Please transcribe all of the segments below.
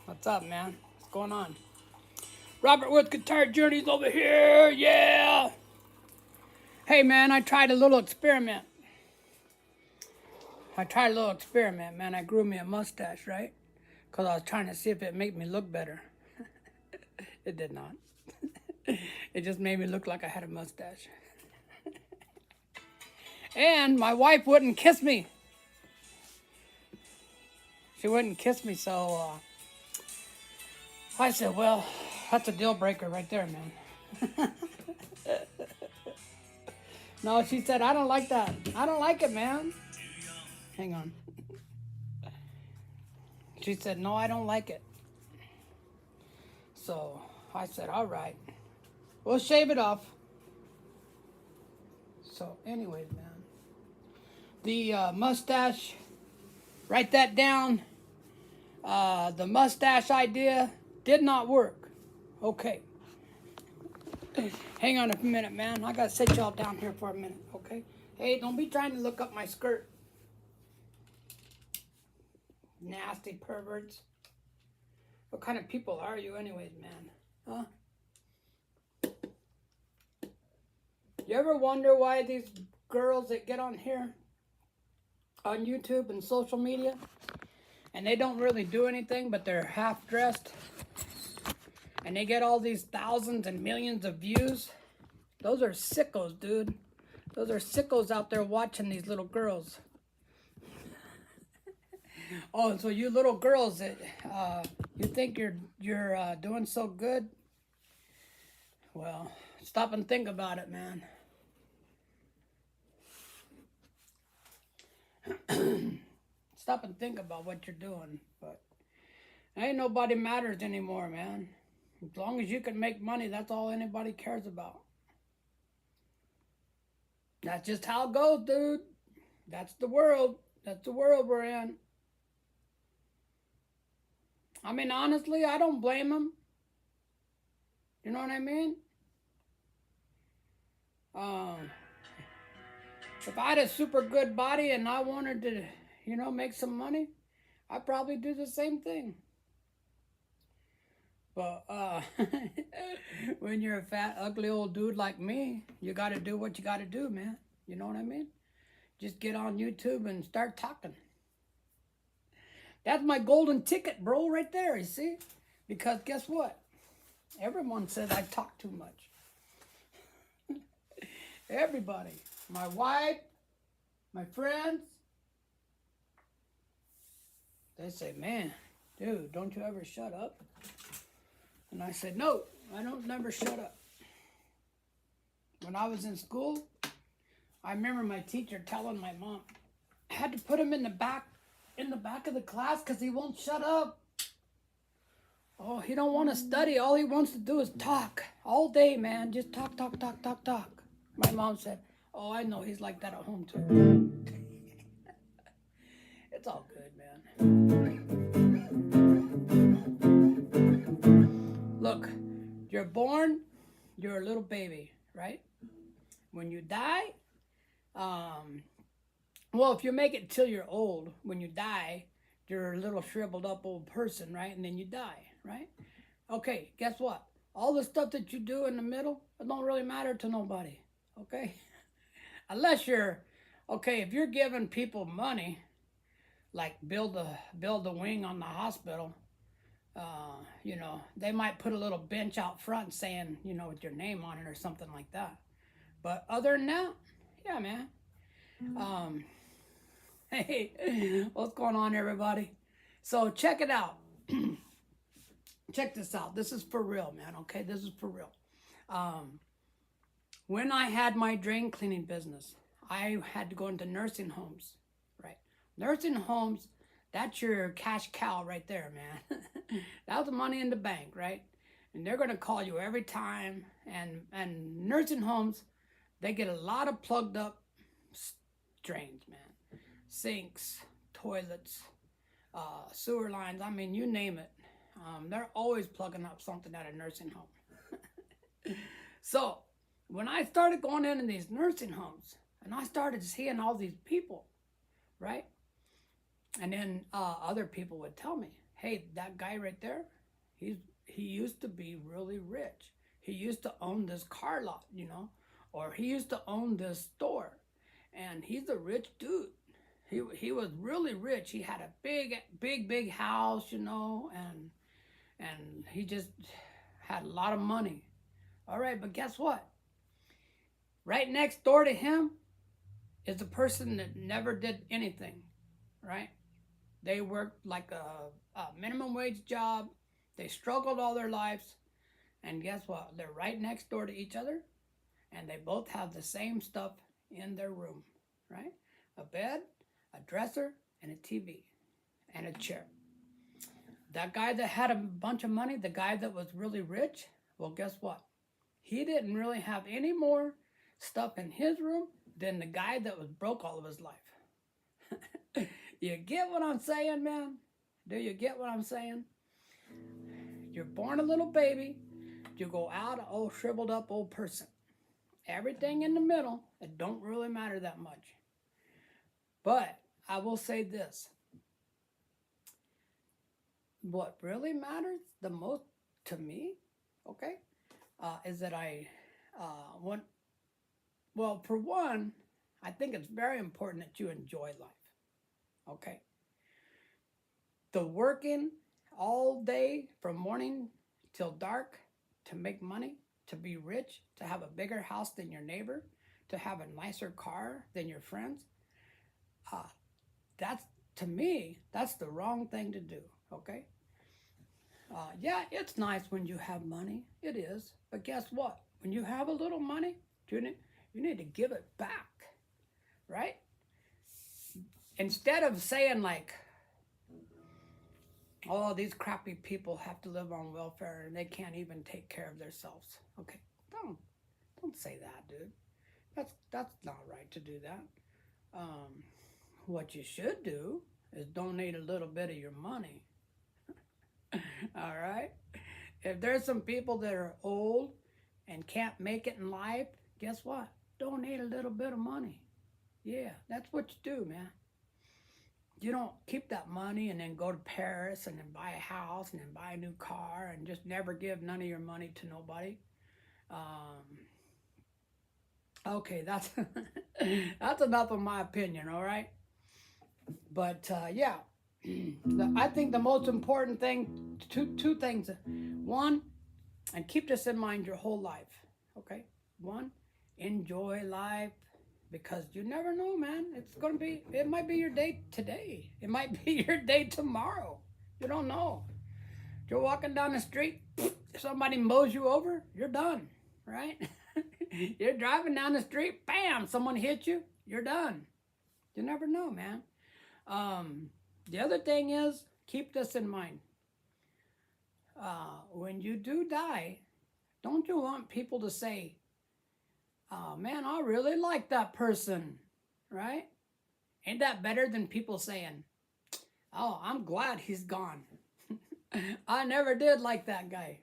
What's up, man? What's going on? Robert with Guitar Journeys over here, yeah! Hey, man, I tried a little experiment. Man. I grew me a mustache, right? Because I was trying to see if it made me look better. It did not. It just made me look like I had a mustache. And my wife wouldn't kiss me. She wouldn't kiss me, so I said, well, that's a deal breaker right there, man. No, she said, I don't like that. I don't like it, man. Hang on. She said, no, I don't like it. So I said, all right, we'll shave it off. So anyways, man, the mustache, write that down. The mustache idea did not work. Okay. Hang on a minute, man. I gotta sit y'all down here for a minute, okay? Hey, don't be trying to look up my skirt. Nasty perverts. What kind of people are you anyways, man? Huh? You ever wonder why these girls that get on here on YouTube and social media and they don't really do anything but they're half dressed and they get all these thousands and millions of views? Those are sickos, dude. Those are sickos out there watching these little girls. Oh, so you little girls that you think you're doing so good? Well, stop and think about it, man. Stop and think about what you're doing. But ain't nobody matters anymore, man. As long as you can make money, that's all anybody cares about. That's just how it goes, dude. That's the world. That's the world we're in. I mean, honestly, I don't blame them. You know what I mean? If I had a super good body and I wanted to, make some money, I'd probably do the same thing. But when you're a fat, ugly old dude like me, you got to do what you got to do, man. You know what I mean? Just get on YouTube and start talking. That's my golden ticket, bro, right there, you see? Because guess what? Everyone says I talk too much. Everybody. My wife, my friends. They say, man, dude, don't you ever shut up? And I said, no, I don't never shut up. When I was in school, I remember my teacher telling my mom, I had to put him in the back of the class because he won't shut up. Oh, he don't want to study. All he wants to do is talk all day, man. Just talk. My mom said, oh, I know he's like that at home too. It's all good, man. Look, you're born, you're a little baby, right? When you die, well, if you make it till you're old, when you die, you're a little shriveled up old person, right? And then you die, right? Okay, guess what? All the stuff that you do in the middle, it don't really matter to nobody, okay? Unless you're, okay, if you're giving people money, like build a wing on the hospital, they might put a little bench out front saying, with your name on it or something like that. But other than that, yeah, man. Hey, what's going on, everybody? So check it out. Check this out. This is for real, man. Okay, this is for real. When I had my drain cleaning business, I had to go into nursing homes, right? Nursing homes, that's your cash cow right there, man. That's the money in the bank, right? And they're going to call you every time. And nursing homes, they get a lot of plugged up drains, man. Sinks, toilets, sewer lines, I mean, you name it. They're always plugging up something at a nursing home. So when I started going into these nursing homes and I started seeing all these people, right? And then other people would tell me, hey, that guy right there, he used to be really rich. He used to own this car lot, or he used to own this store, and he's a rich dude. He was really rich. He had a big house, and he just had a lot of money. All right, but guess what? Right next door to him is the person that never did anything, right? They worked like a minimum wage job. They struggled all their lives. And guess what? They're right next door to each other. And they both have the same stuff in their room, right? A bed, a dresser, and a TV, and a chair. That guy that had a bunch of money, the guy that was really rich, well, guess what? He didn't really have any more stuff in his room than the guy that was broke all of his life. You get what I'm saying, man? Do you get what I'm saying? You're born a little baby. You go out an old shriveled up old person. Everything in the middle, it don't really matter that much. But I will say this. What really matters the most to me, okay, is that for one, I think it's very important that you enjoy life, okay? The working all day from morning till dark to make money, to be rich, to have a bigger house than your neighbor, to have a nicer car than your friends, to me, that's the wrong thing to do, okay? Yeah, it's nice when you have money. It is. But guess what? When you have a little money, you need to give it back, right? Instead of saying like, oh, these crappy people have to live on welfare and they can't even take care of themselves. Okay, don't say that, dude. That's not right to do that. What you should do is donate a little bit of your money. All right? If there's some people that are old and can't make it in life, guess what? Donate a little bit of money. Yeah, that's what you do, man. You don't keep that money and then go to Paris and then buy a house and then buy a new car and just never give none of your money to nobody. Okay, that's that's enough of my opinion, all right? But yeah, I think the most important thing, two things. One, and keep this in mind your whole life, okay? One, enjoy life, because you never know, man. It might be your day today. It might be your day tomorrow. You don't know. You're walking down the street, somebody mows you over, you're done, right? You're driving down the street, bam, someone hits you, you're done. You never know, man. The other thing is, keep this in mind. When you do die, don't you want people to say, oh man, I really like that person, right? Ain't that better than people saying, oh, I'm glad he's gone. I never did like that guy.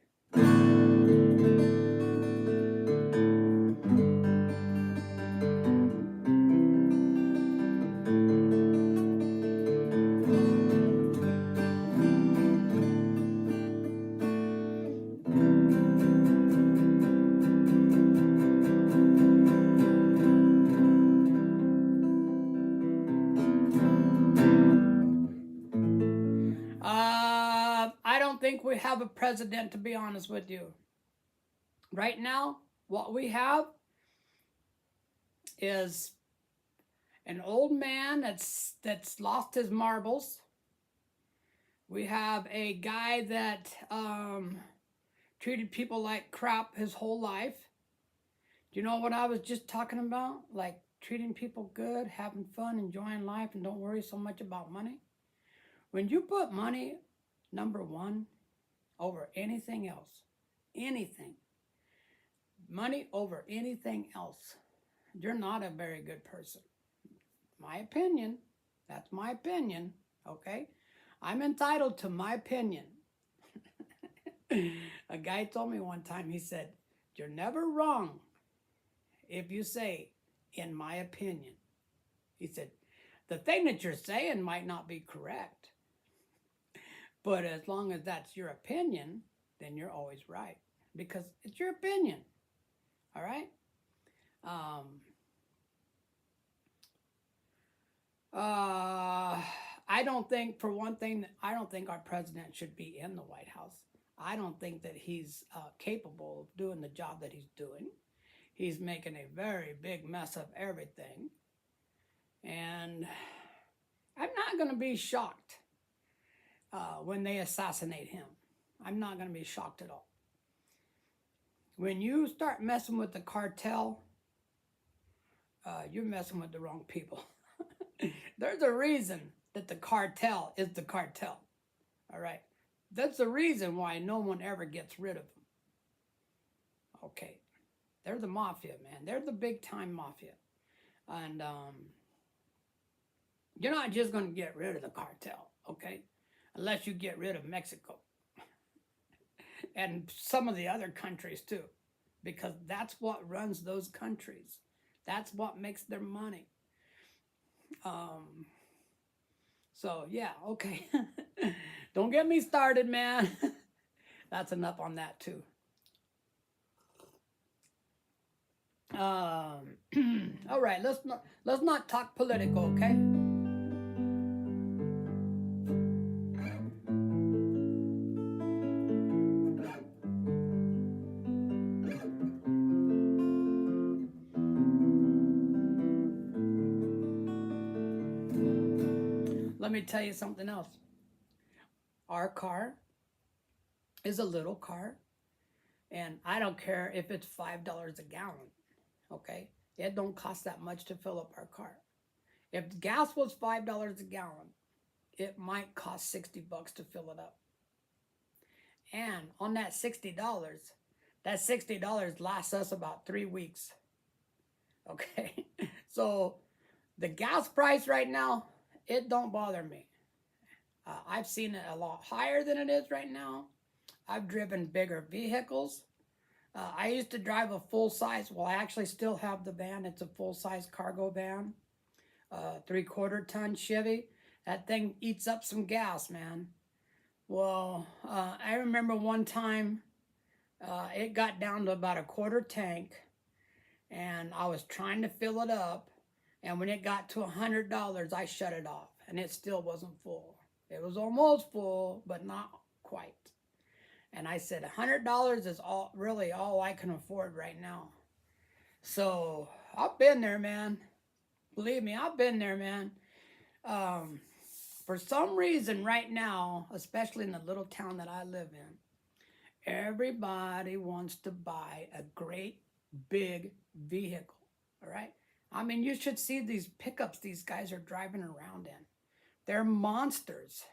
I don't think we have a president, to be honest with you. Right now, what we have is an old man that's lost his marbles. We have a guy that treated people like crap his whole life. Do you know what I was just talking about? Like treating people good, having fun, enjoying life, and don't worry so much about money. When you put money, number one, over anything else, money over anything else, you're not a very good person. My opinion, that's my opinion, okay? I'm entitled to my opinion. A guy told me one time, he said, you're never wrong if you say, in my opinion. He said, the thing that you're saying might not be correct, But as long as that's your opinion, then you're always right. Because it's your opinion. All right? I don't think, for one thing, I don't think our president should be in the White House. I don't think that he's capable of doing the job that he's doing. He's making a very big mess of everything. And I'm not going to be shocked when they assassinate him. I'm not going to be shocked at all. When you start messing with the cartel, you're messing with the wrong people. There's a reason that the cartel is the cartel. All right? That's the reason why no one ever gets rid of them. Okay. They're the mafia, man. They're the big time mafia. And you're not just going to get rid of the cartel, okay? Unless you get rid of Mexico. And some of the other countries too. Because that's what runs those countries. That's what makes their money. So, yeah, okay. Don't get me started, man. That's enough on that too. All right, let's not talk political, okay? Let me tell you something else. Our car is a little car, and I don't care if it's $5 a gallon, okay? It don't cost that much to fill up our car. If gas was $5 a gallon, it might cost $60 to fill it up. And on that $60 lasts us about 3 weeks, okay? So the gas price right now, it don't bother me. I've seen it a lot higher than it is right now. I've driven bigger vehicles. I used to drive a full-size, well, I actually still have the van. It's a full-size cargo van, 3/4 ton Chevy. That thing eats up some gas, man. Well, I remember one time it got down to about a 1/4 tank, and I was trying to fill it up. And when it got to $100, I shut it off, and it still wasn't full. It was almost full, but not quite. And I said, $100 is really all I can afford right now. So I've been there, man. Believe me, I've been there, man. For some reason right now, especially in the little town that I live in, everybody wants to buy a great big vehicle, all right? I mean, you should see these pickups these guys are driving around in. They're monsters,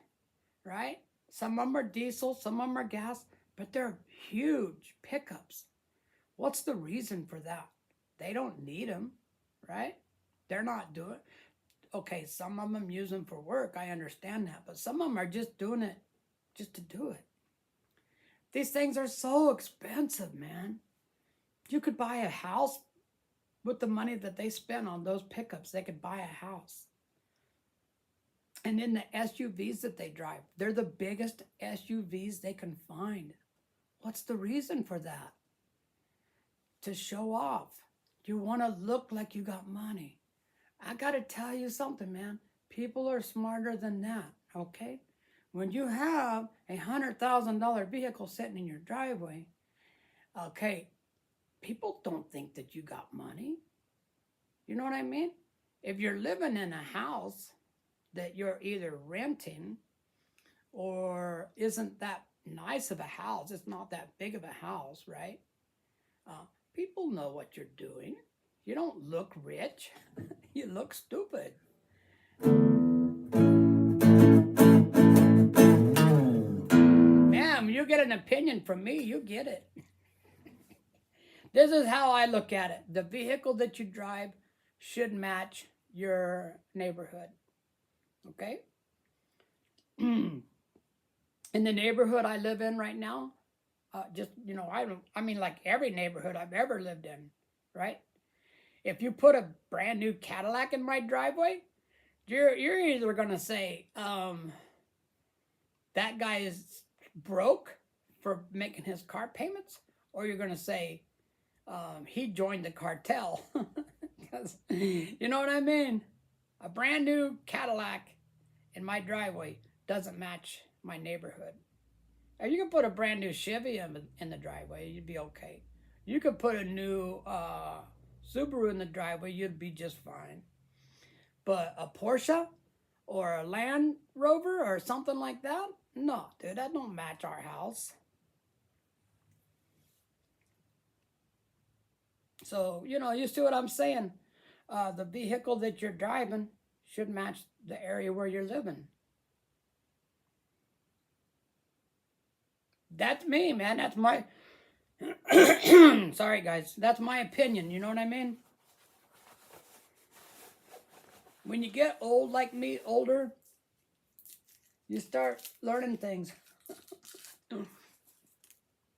right? Some of them are diesel, some of them are gas, but they're huge pickups. What's the reason for that? They don't need them, right? They're not doing it. Okay, some of them use them for work. I understand that. But some of them are just doing it just to do it. These things are so expensive, man. You could buy a house with the money that they spend on those pickups. They could buy a house. And then the SUVs that they drive, they're the biggest SUVs they can find. What's the reason for that? To show off. You want to look like you got money. I got to tell you something, man. People are smarter than that, okay? When you have a $100,000 vehicle sitting in your driveway, okay, people don't think that you got money. You know what I mean? If you're living in a house that you're either renting or isn't that nice of a house, it's not that big of a house, right? People know what you're doing. You don't look rich. You look stupid. Man, when you get an opinion from me, you get it. This is how I look at it. The vehicle that you drive should match your neighborhood. Okay? In the neighborhood I live in right now, I mean like every neighborhood I've ever lived in, right? If you put a brand new Cadillac in my driveway, you're either gonna say, that guy is broke for making his car payments, or you're going to say he joined the cartel. Because, you know what I mean? A brand new Cadillac in my driveway doesn't match my neighborhood. Or you can put a brand new Chevy in the driveway, you'd be okay. You could put a new Subaru in the driveway, you'd be just fine. But a Porsche or a Land Rover or something like that, no, dude, that don't match our house. So, you know, you see what I'm saying? The vehicle that you're driving should match the area where you're living. That's me, man. That's my... Sorry, guys. That's my opinion. You know what I mean? When you get old like me, older, you start learning things.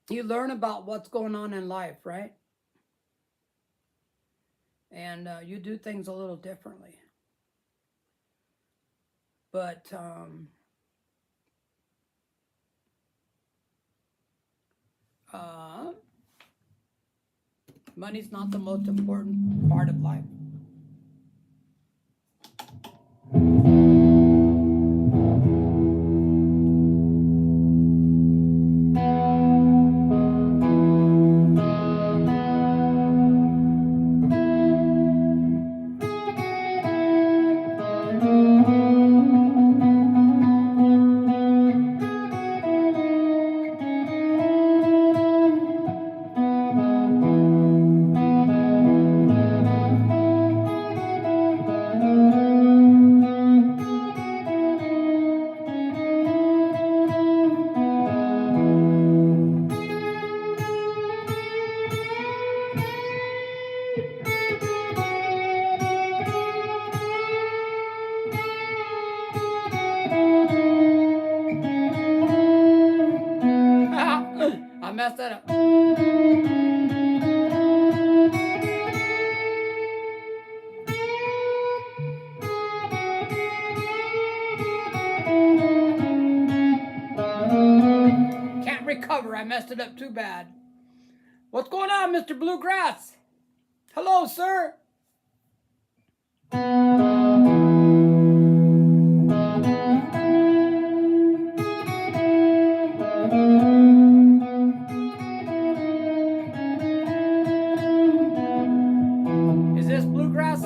You learn about what's going on in life, right? And you do things a little differently. But money's not the most important part of life. I messed that up. Can't recover. I messed it up too bad. What's going on, Mr. Bluegrass? Hello, sir. Is this Bluegrass?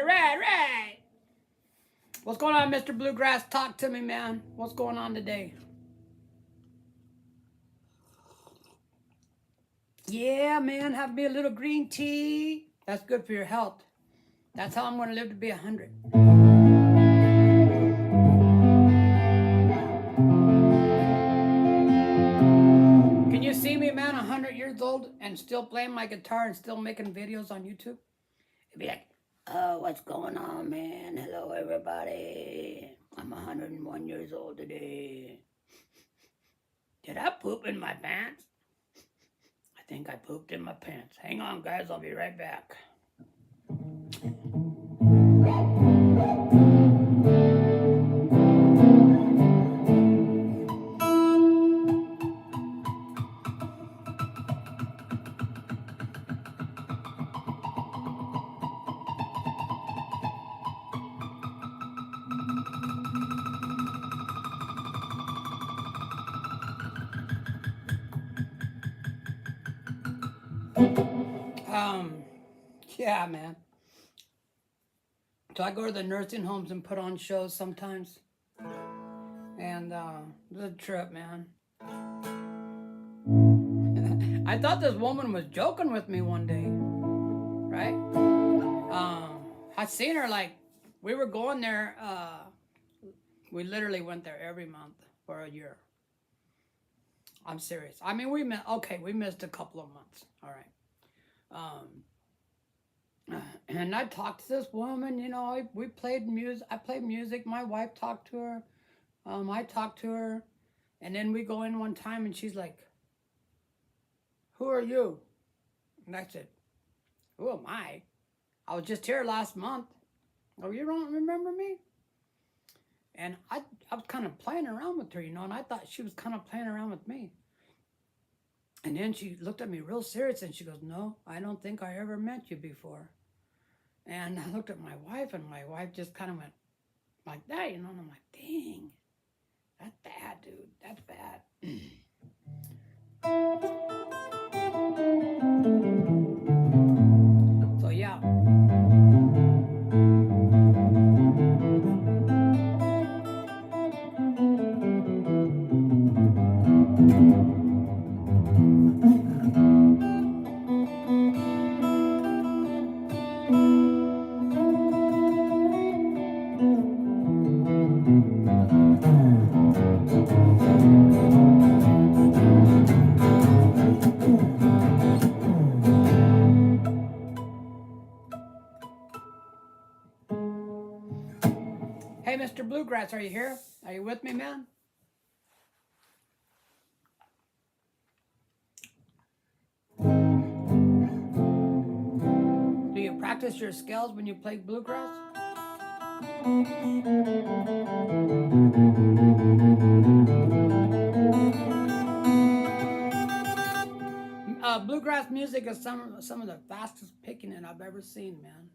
All right. What's going on, Mr. Bluegrass? Talk to me, man. What's going on today? Yeah, man, have me a little green tea. That's good for your health. That's how I'm going to live to be 100. Can you see me, man, 100 years old and still playing my guitar and still making videos on YouTube? It'd be like, oh, what's going on, man? Hello, everybody. I'm 101 years old today. Did I poop in my pants? I think I pooped in my pants. Hang on, guys. I'll be right back. Yeah, man. So I go to the nursing homes and put on shows sometimes. And it's a trip, man. I thought this woman was joking with me one day, right? I seen her, like, we were going there, we literally went there every month. for a year. I'm serious. I mean, we missed a couple of months. All right. And I talked to this woman, you know, we played music. I played music. My wife talked to her. I talked to her. And then we go in one time and she's like, "Who are you?" And I said, "Who am I? I was just here last month." "Oh, you don't remember me?" And I was kind of playing around with her, you know, and I thought she was kind of playing around with me. And then she looked at me real serious and she goes, "No, I don't think I ever met you before." And I looked at my wife and my wife just kind of went like that, you know, and I'm like, dang, that's bad, dude. That's bad. So, yeah. Hey, Mr. Bluegrass, are you here? Are you with me, man? Do you practice your scales when you play bluegrass? Bluegrass music is some of the fastest picking it I've ever seen, man.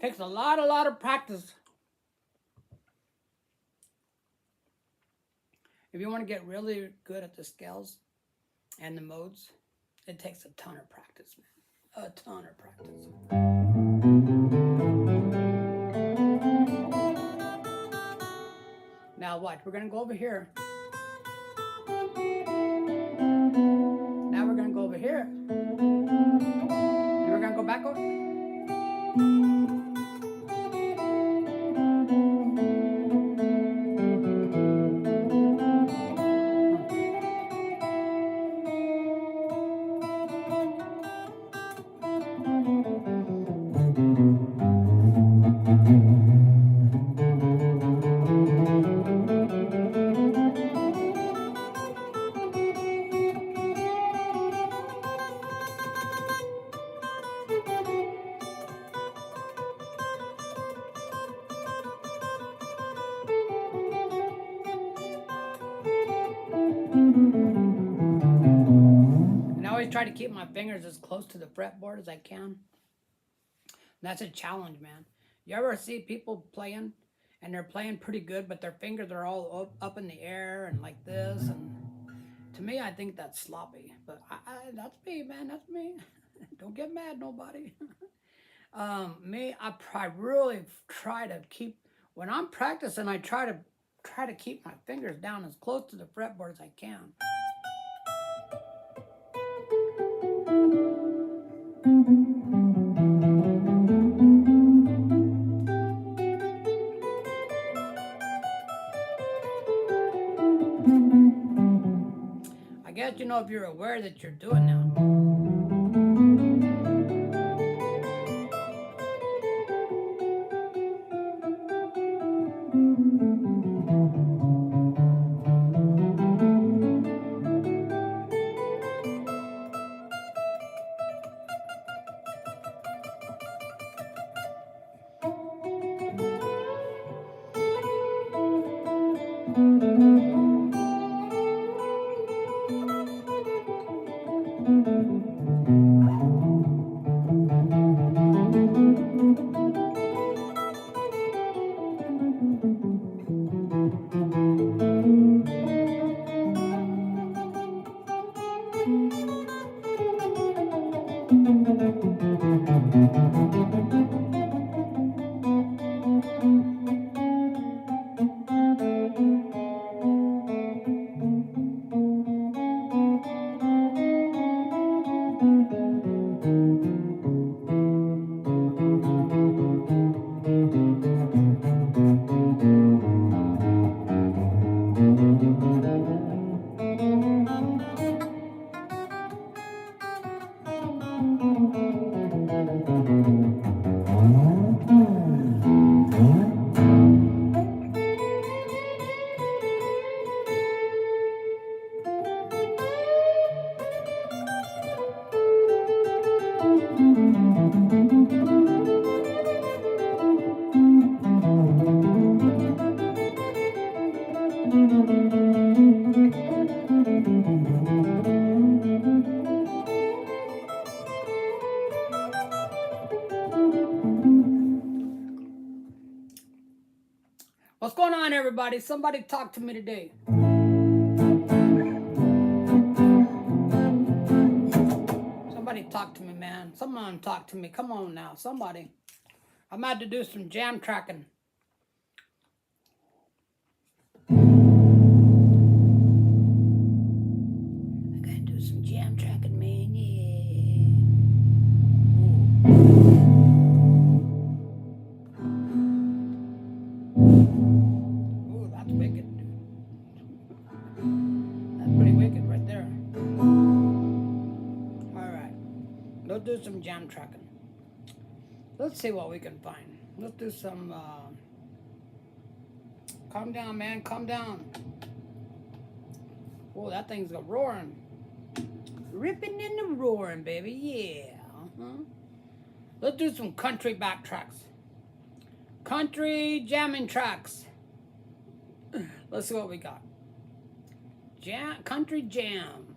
Takes a lot of practice. If you want to get really good at the scales and the modes, it takes a ton of practice, man. A ton of practice. Now watch, we're going to go over here. Now we're going to go over here. And we're going to go back over. Try to keep my fingers as close to the fretboard as I can. That's a challenge, man. You ever see people playing and they're playing pretty good, but their fingers are all up in the air and like this? And to me, I think that's sloppy. But that's me, man. That's me. Don't get mad, nobody. I really try to keep, when I'm practicing, I try to keep my fingers down as close to the fretboard as I can. I guess, you know, if you're aware that you're doing now. What's going on, everybody? Somebody talk to me today. Somebody talk to me, man. Someone talk to me. Come on now, somebody. I'm about to do some jam tracking. I gotta do some jam tracking, man. Yeah. Ooh, that's wicked, dude. That's pretty wicked right there. All right, let's do some jam tracking. Let's see what we can find. Let's do some. Calm down, man. Calm down. Oh, that thing's a roaring. Ripping and the roaring, baby. Yeah. Let's do some country backtracks. Country jamming tracks. Let's see what we got. Country jam.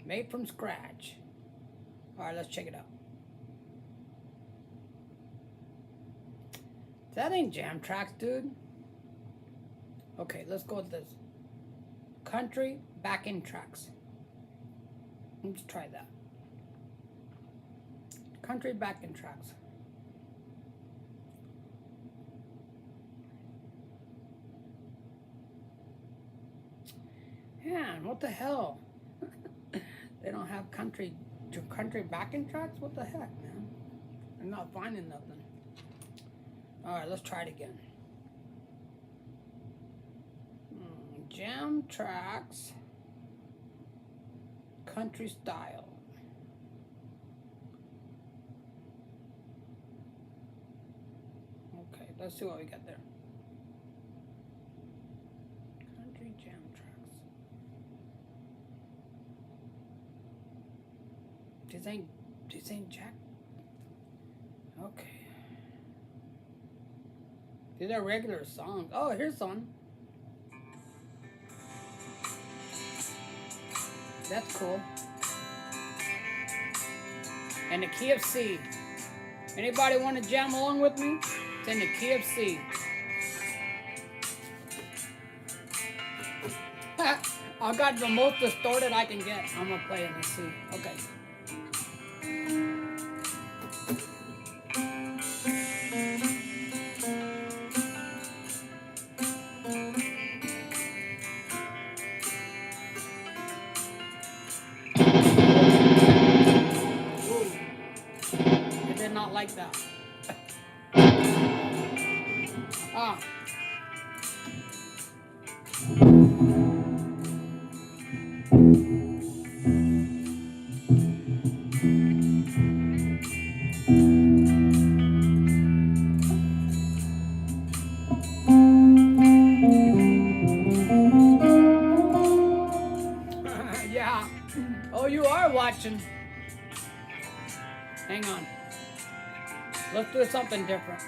Made from scratch. All right, let's check it out. That ain't jam tracks, dude. Okay, let's go with this. Country backing tracks. Let's try that. Country backing tracks. Man, what the hell? They don't have country backing tracks? What the heck, man? I'm not finding nothing. All right, let's try it again. Jam tracks, country style. Okay, let's see what we got there. Country jam tracks. This ain't jack. Okay. These are regular songs. Oh, here's one. That's cool. And the key of C. Anybody want to jam along with me? It's in the key of C. I got the most distorted I can get. I'm gonna play in the C. Okay. Like that. Yeah. Oh, you are watching. Hang on. Let's do something different.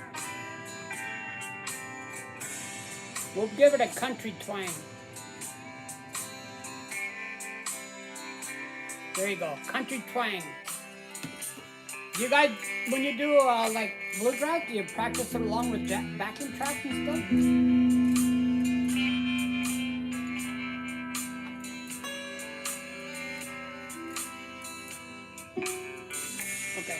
We'll give it a country twang. There you go, country twang. You guys, when you do like bluegrass, do you practice it along with backing tracks and stuff? Okay.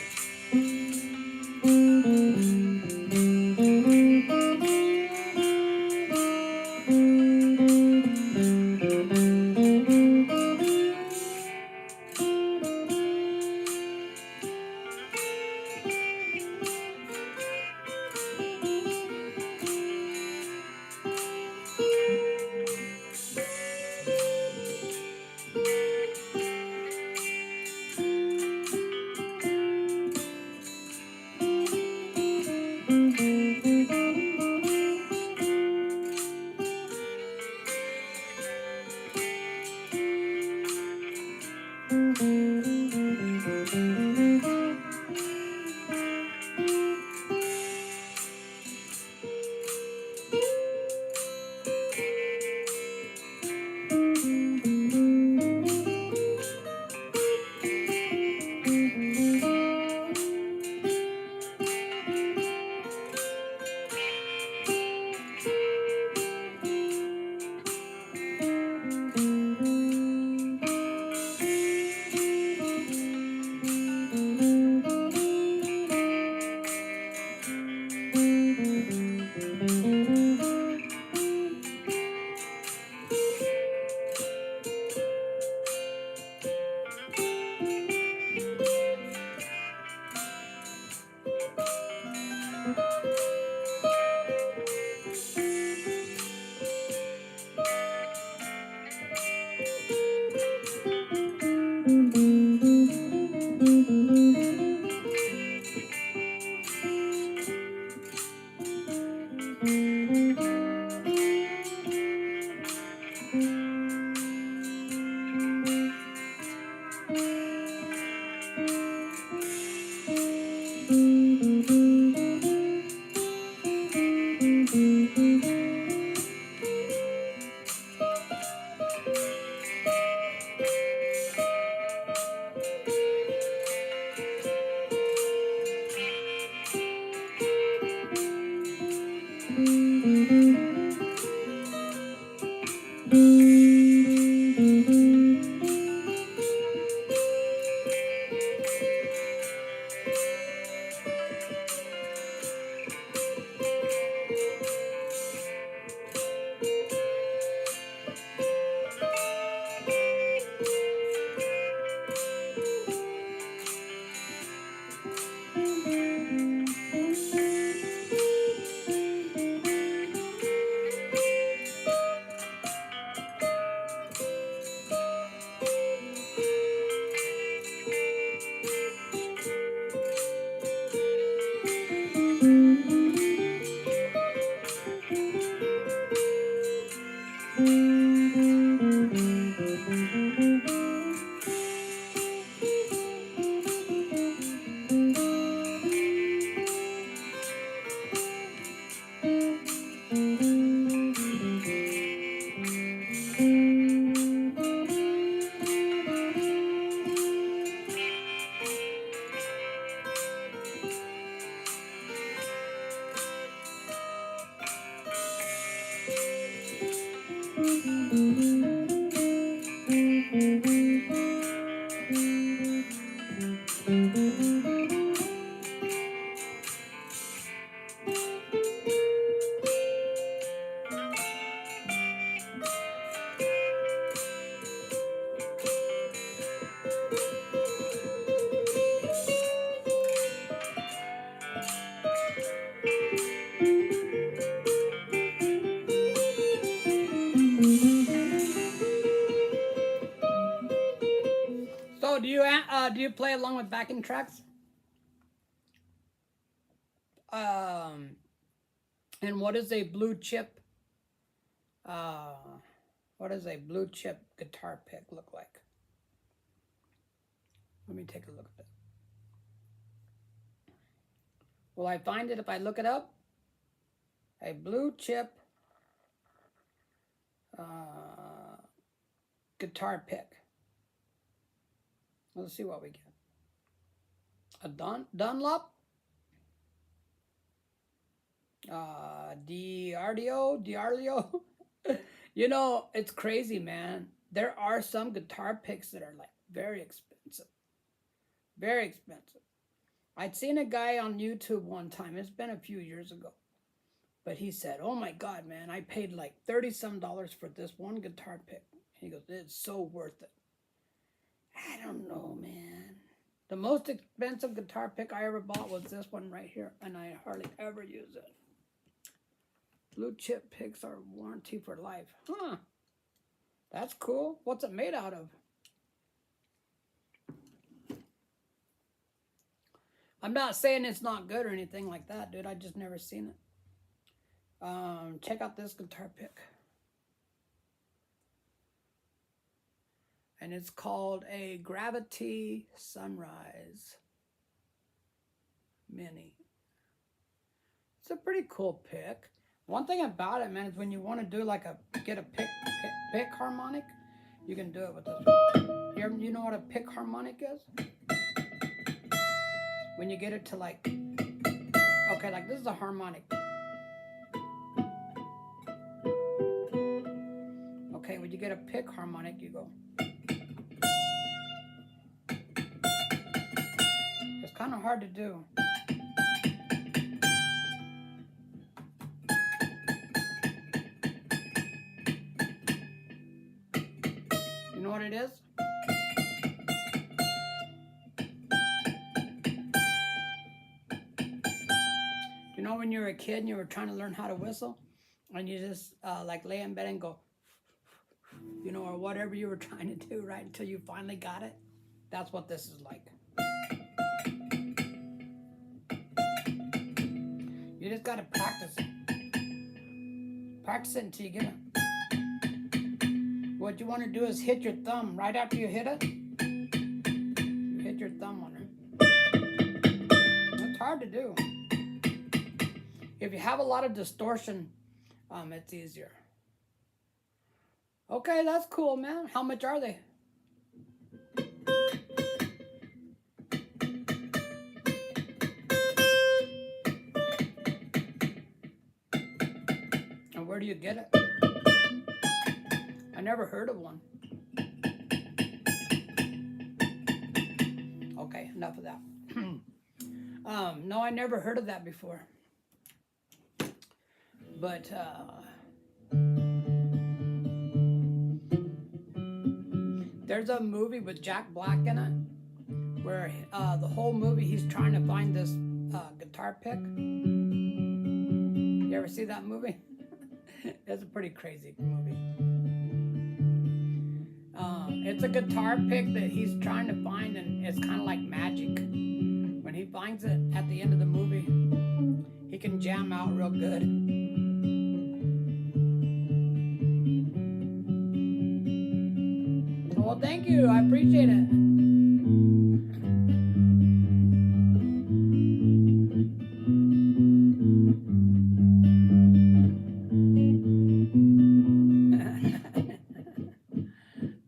So do you play along with backing tracks? Um, and what is a blue chip? Uh, what does a blue chip guitar pick look like? Let me take a look at that. Will I find it if I look it up? A blue chip uh, guitar pick. Let's see what we get. A Dunlop, D'Arlio. You know, it's crazy, man. There are some guitar picks that are like very expensive. Very expensive. I'd seen a guy on YouTube one time. It's been a few years ago. But he said, oh my God, man, I paid like $30-some for this one guitar pick. He goes, it's so worth it. I don't know, man. The most expensive guitar pick I ever bought was this one right here, and I hardly ever use it. Blue chip picks are warranty for life. Huh. That's cool. What's it made out of? I'm not saying it's not good or anything like that, dude. I just never seen it. Check out this guitar pick. And it's called a Gravity Sunrise Mini. It's a pretty cool pick. One thing about it, man, is when you want to do like get a pick harmonic, you can do it with this one. You know what a pick harmonic is? When you get it to like, okay, like this is a harmonic. Okay, when you get a pick harmonic, you go. It's kind of hard to do. You know what it is? You know when you were a kid and you were trying to learn how to whistle? And you just like lay in bed and go, you know, or whatever you were trying to do, right? Until you finally got it. That's what this is like. You just got to practice it. Practice it until you get it. What you want to do is hit your thumb right after you hit it. You hit your thumb on it. It's hard to do. If you have a lot of distortion, it's easier. Okay, that's cool, man. How much are they? And where do you get it? I never heard of one. Okay, enough of that. No, I never heard of that before. But, there's a movie with Jack Black in it, where the whole movie he's trying to find this guitar pick. You ever see that movie? It's a pretty crazy movie. It's a guitar pick that he's trying to find, and it's kind of like magic. When he finds it at the end of the movie, he can jam out real good. Well, thank you. I appreciate it.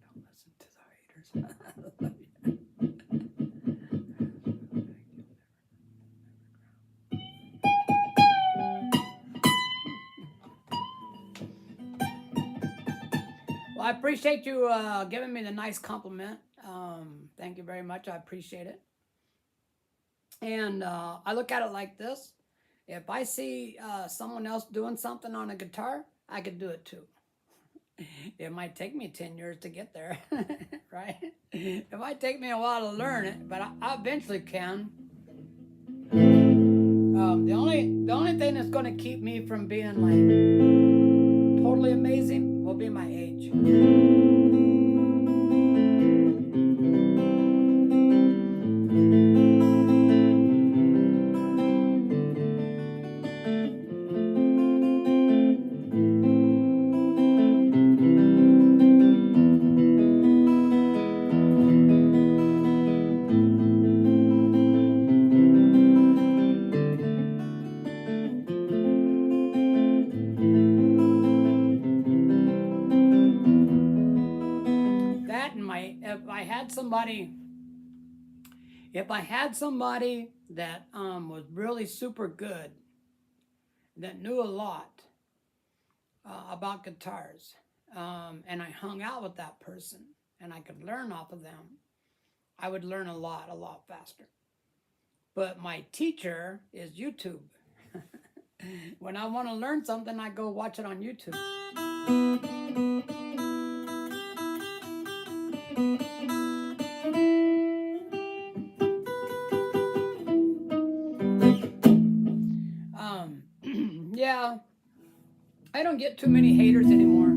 Don't listen to the haters. Well, I appreciate you giving me the nice compliment. Thank you very much. I appreciate it. And I look at it like this. If I see someone else doing something on a guitar, I could do it too. It might take me 10 years to get there, right? It might take me a while to learn it, but I eventually can. The only thing that's going to keep me from being like totally amazing will be my age. If I had somebody that was really super good, that knew a lot about guitars, and I hung out with that person, and I could learn off of them, I would learn a lot faster. But my teacher is YouTube. When I want to learn something, I go watch it on YouTube. Yeah, I don't get too many haters anymore.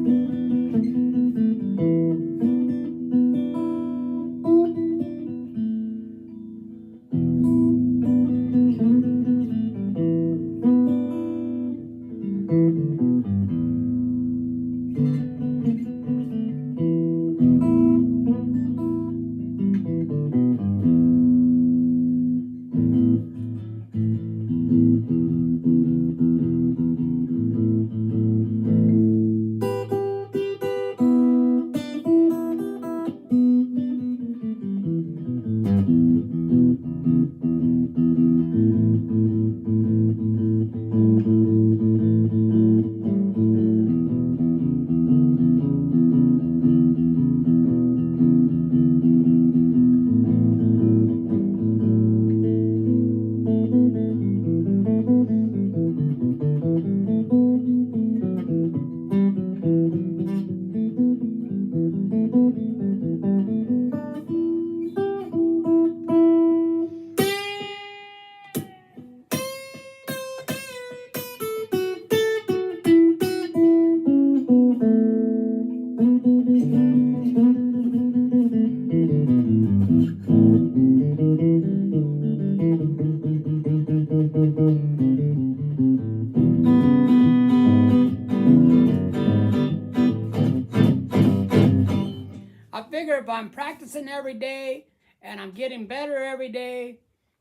I figure if I'm practicing every day and I'm getting better every day,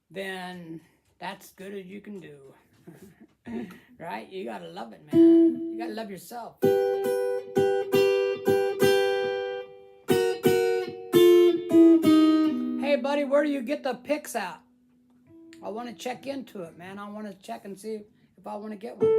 then that's good as you can do. Right? You gotta love it, man. You gotta love yourself. Hey, buddy, where do you get the picks at? I want to check into it, man. I want to check and see if I want to get one.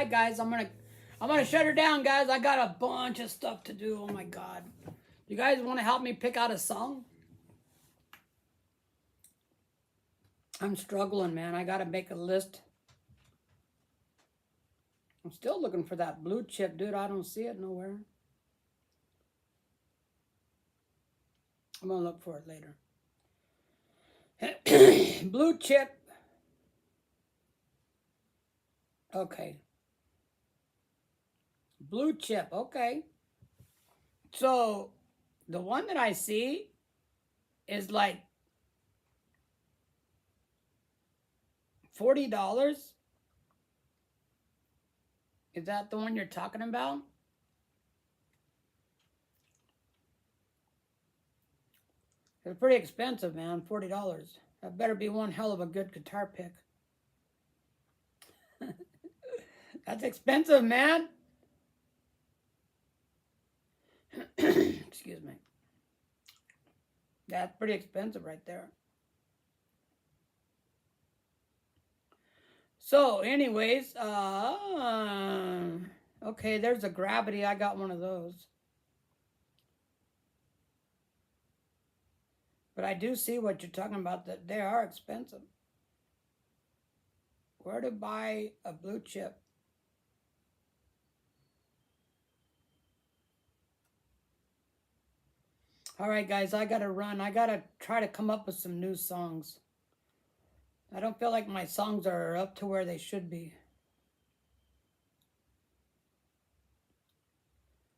right, guys, I'm gonna shut her down, guys. I got a bunch of stuff to do. Oh my God. You guys want to help me pick out a song? I'm struggling, man. I gotta make a list. I'm still looking for that blue chip, dude. I don't see it nowhere. I'm gonna look for it later. Blue chip. Okay. Blue chip. Okay. So the one that I see is like $40. Is that the one you're talking about? It's pretty expensive, man. $40. That better be one hell of a good guitar pick. That's expensive, man. Excuse me. That's pretty expensive right there. So, anyways, okay, there's a Gravity. I got one of those. But I do see what you're talking about, that they are expensive. Where to buy a blue chip? All right, guys, I gotta run. I gotta try to come up with some new songs. I don't feel like my songs are up to where they should be.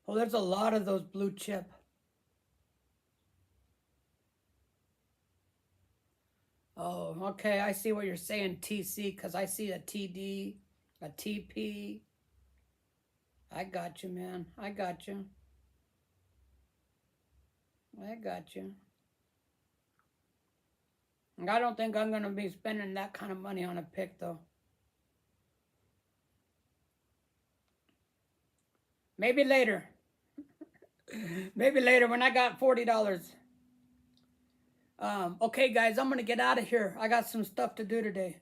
Oh, there's a lot of those blue chip. Oh, okay, I see what you're saying, TC, because I see a TD, a TP. I got you, man. I got you. I got you. I don't think I'm going to be spending that kind of money on a pick, though. Maybe later. Maybe later when I got $40. Okay, guys, I'm going to get out of here. I got some stuff to do today.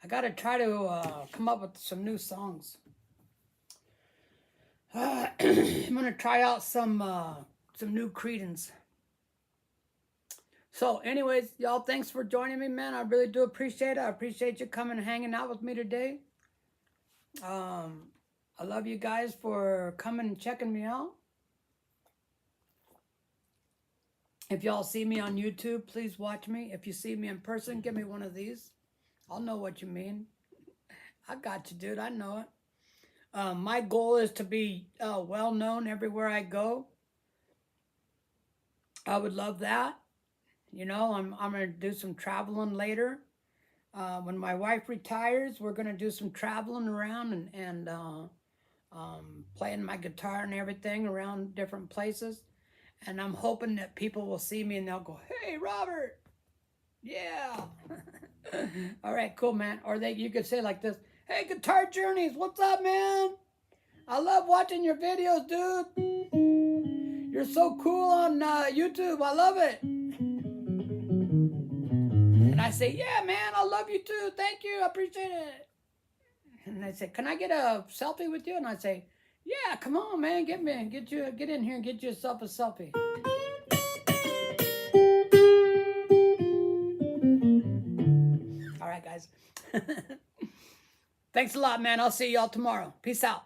I got to try to come up with some new songs. I'm going to try out some new Creedence. So, anyways, y'all, thanks for joining me, man. I really do appreciate it. I appreciate you coming and hanging out with me today. I love you guys for coming and checking me out. If y'all see me on YouTube, please watch me. If you see me in person, give me one of these. I'll know what you mean. I got you, dude. I know it. My goal is to be well-known everywhere I go. I would love that. You know, I'm going to do some traveling later. When my wife retires, we're going to do some traveling around and playing my guitar and everything around different places. And I'm hoping that people will see me and they'll go, "Hey, Robert." Yeah. All right, cool, man. Or you could say like this, "Hey, Guitar Journeys, what's up, man? I love watching your videos, dude. You're so cool on YouTube. I love it." And I say, "Yeah, man, I love you too. Thank you. I appreciate it." And they say, "Can I get a selfie with you?" And I say, "Yeah, come on, man. Get in here and get yourself a selfie." All right, guys. Thanks a lot, man. I'll see y'all tomorrow. Peace out.